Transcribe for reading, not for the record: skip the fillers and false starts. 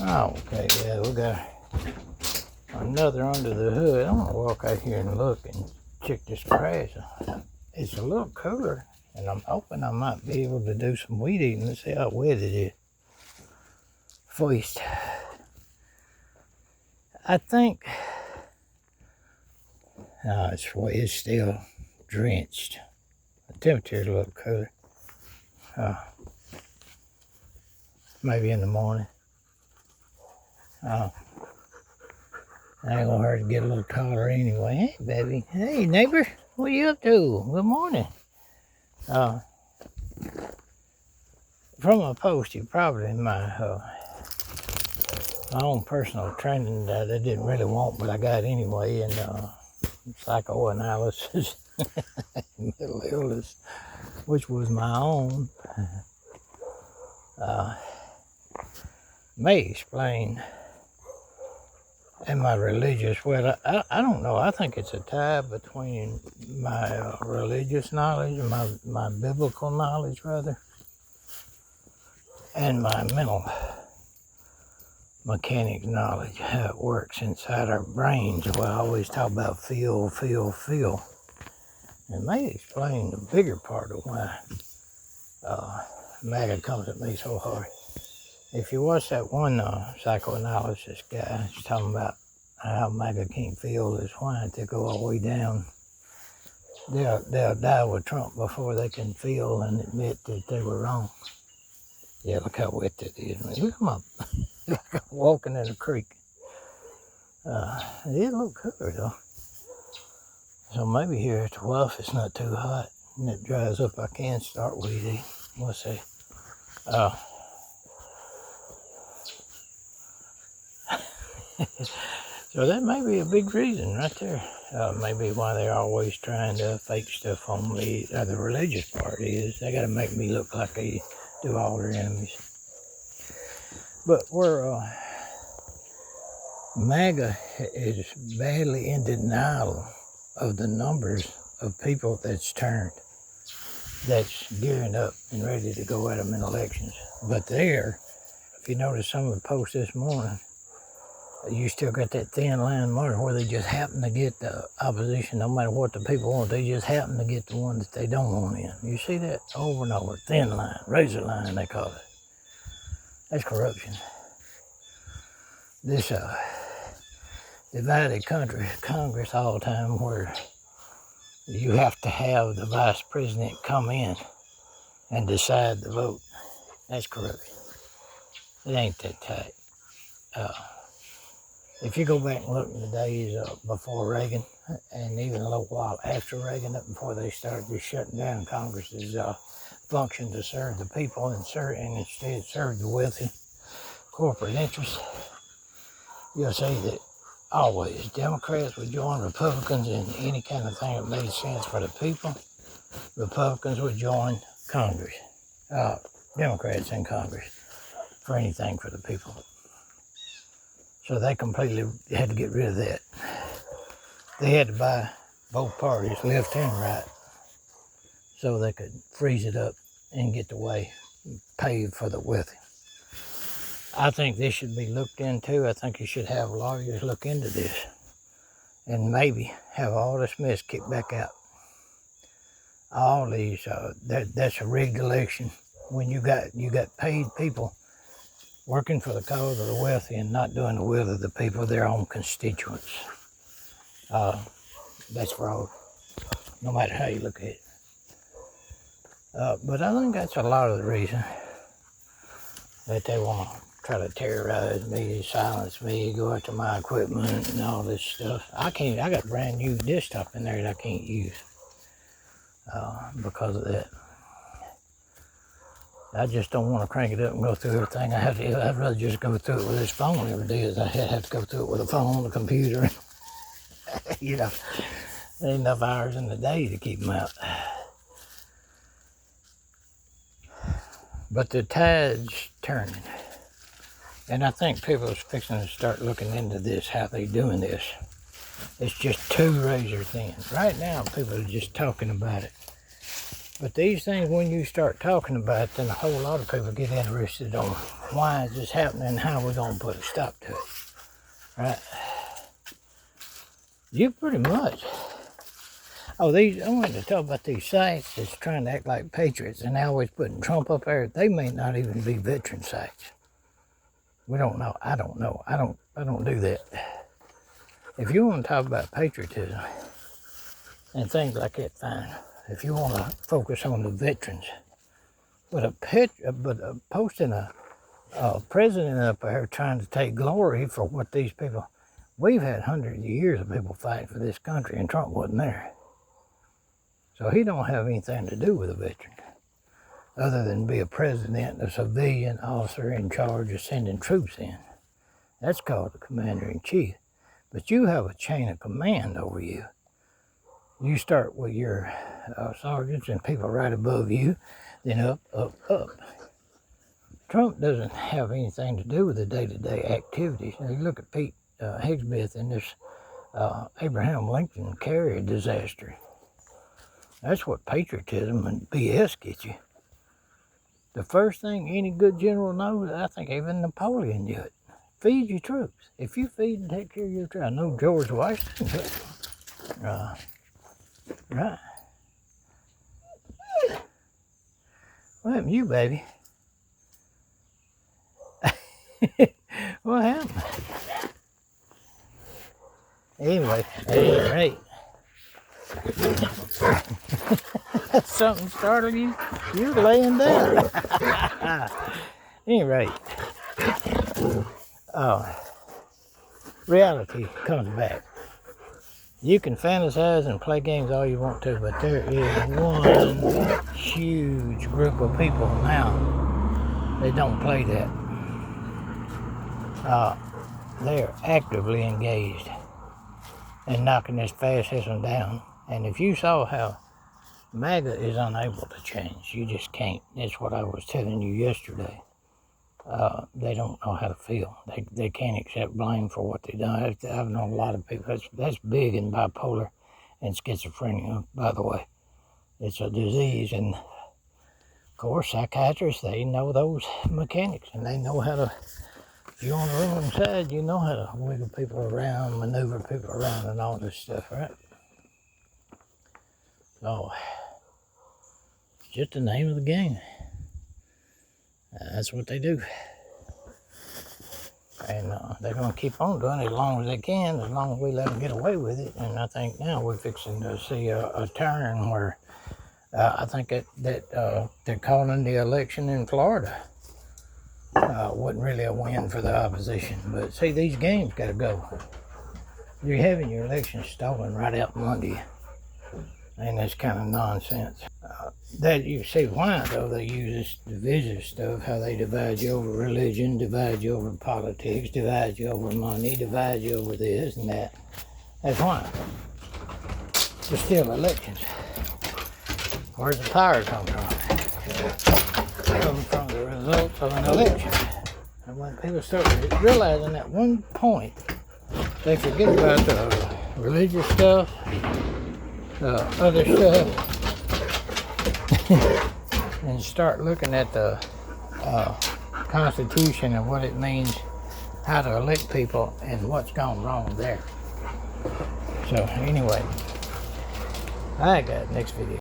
Oh, okay, yeah, we got another under the hood. I'm gonna walk out here and look and check this grass. It's a little cooler, and I'm hoping I might be able to do some weed eating. Let's see how wet it is first. I think it's still drenched. The temperature's a little cooler. Maybe in the morning. I ain't gonna hurt to get a little taller anyway. Hey, baby. Hey, neighbor. What are you up to? Good morning. From a post, you probably my own personal training that I didn't really want, but I got anyway, and psychoanalysis, mental illness, which was my own, may explain. And my religious, well, I don't know. I think it's a tie between my religious knowledge, my biblical knowledge, rather, and my mental mechanics knowledge, how it works inside our brains. Well, I always talk about feel. It may explain the bigger part of why MAGA comes at me so hard. If you watch that one psychoanalysis guy, he's talking about how MAGA can't feel is why they go all the way down. They'll die with Trump before they can feel and admit that they were wrong. Yeah, look how wet that is. Man. Look at my like I'm walking in a creek. It is a little cooler though. So maybe here at the Bluff it's not too hot and it dries up. I can start weed eating. We'll see. So that may be a big reason right there. Maybe why they're always trying to fake stuff on me. The religious part is they got to make me look like they do all their enemies. But we're MAGA is badly in denial of the numbers of people that's turned, that's gearing up and ready to go at them in elections. But there, if you notice some of the posts this morning, you still got that thin line margin where they just happen to get the opposition, no matter what the people want, they just happen to get the one that they don't want in. You see that over and over, thin line, razor line they call it. That's corruption. This divided country, Congress all the time where you have to have the vice president come in and decide the vote. That's corruption. It ain't that tight. If you go back and look in the days before Reagan, and even a little while after Reagan, up before they started just shutting down Congress's function to serve the people and instead serve the wealthy corporate interests, you'll see that always Democrats would join Republicans in any kind of thing that made sense for the people. Republicans would join Congress, Democrats in Congress, for anything for the people. So they completely had to get rid of that. They had to buy both parties, left and right, so they could freeze it up and get the way paved for the wealthy. I think this should be looked into. I think you should have lawyers look into this and maybe have all this mess kicked back out. All these, that's a rigged election when you got paid people working for the cause of the wealthy and not doing the will of the people, their own constituents. That's fraud, no matter how you look at it. But I think that's a lot of the reason that they want to try to terrorize me, silence me, go after my equipment and all this stuff. I got brand new desktop in there that I can't use because of that. I just don't want to crank it up and go through everything I have to. I'd rather just go through it with this phone every day as I have to go through it with a phone, a computer. You know, there ain't enough hours in the day to keep them out. But the tide's turning. And I think people are fixing to start looking into this, how they doing this. It's just too razor thin. Right now, people are just talking about it. But these things, when you start talking about it, then a whole lot of people get interested on why is this happening and how we're going to put a stop to it. Right? You pretty much. Oh, I wanted to talk about these sites that's trying to act like patriots and always putting Trump up there. They may not even be veteran sites. We don't know. I don't know. I don't do that. If you want to talk about patriotism and things like that, fine. If you want to focus on the veterans, but posting a president up there trying to take glory for what these people, we've had hundreds of years of people fighting for this country, and Trump wasn't there. So he don't have anything to do with a veteran, other than be a president, a civilian officer in charge of sending troops in. That's called the commander-in-chief. But you have a chain of command over you. You start with your sergeants and people right above you, then up, up, up. Trump doesn't have anything to do with the day-to-day activities. Now, you look at Pete Hegseth and this Abraham Lincoln carrier disaster. That's what patriotism and BS get you. The first thing any good general knows, I think even Napoleon knew it. Feed your troops. If you feed and take care of your troops, I know George Washington. Right. What happened to you, baby? What happened? Anyway, right. Something startled you? You're laying down. Anyway, reality comes back. You can fantasize and play games all you want to, but there is one huge group of people now that don't play that. They're actively engaged in knocking this fascism down. And if you saw how MAGA is unable to change, you just can't. That's what I was telling you yesterday. They don't know how to feel. They can't accept blame for what they've done. I've known a lot of people. That's big in bipolar and schizophrenia, by the way. It's a disease, and of course, psychiatrists, they know those mechanics, and they know how to, if you're on the wrong side, you know how to wiggle people around, maneuver people around, and all this stuff, right? So, it's just the name of the game. That's what they do. And they're going to keep on doing it as long as they can, as long as we let them get away with it. And I think now we're fixing to see a turn where I think that they're calling the election in Florida. Wasn't really a win for the opposition. But see, these games got to go. You're having your election stolen right out from under you. And that's kind of nonsense. That you see why, though, they use this divisive stuff, how they divide you over religion, divide you over politics, divide you over money, divide you over this and that. That's why. To steal elections. Where's the power come from? It comes from the results of an election. And when people start realizing at one point, they forget about the religious stuff, other stuff, and start looking at the Constitution and what it means, how to elect people, and what's gone wrong there. So anyway, I got next video.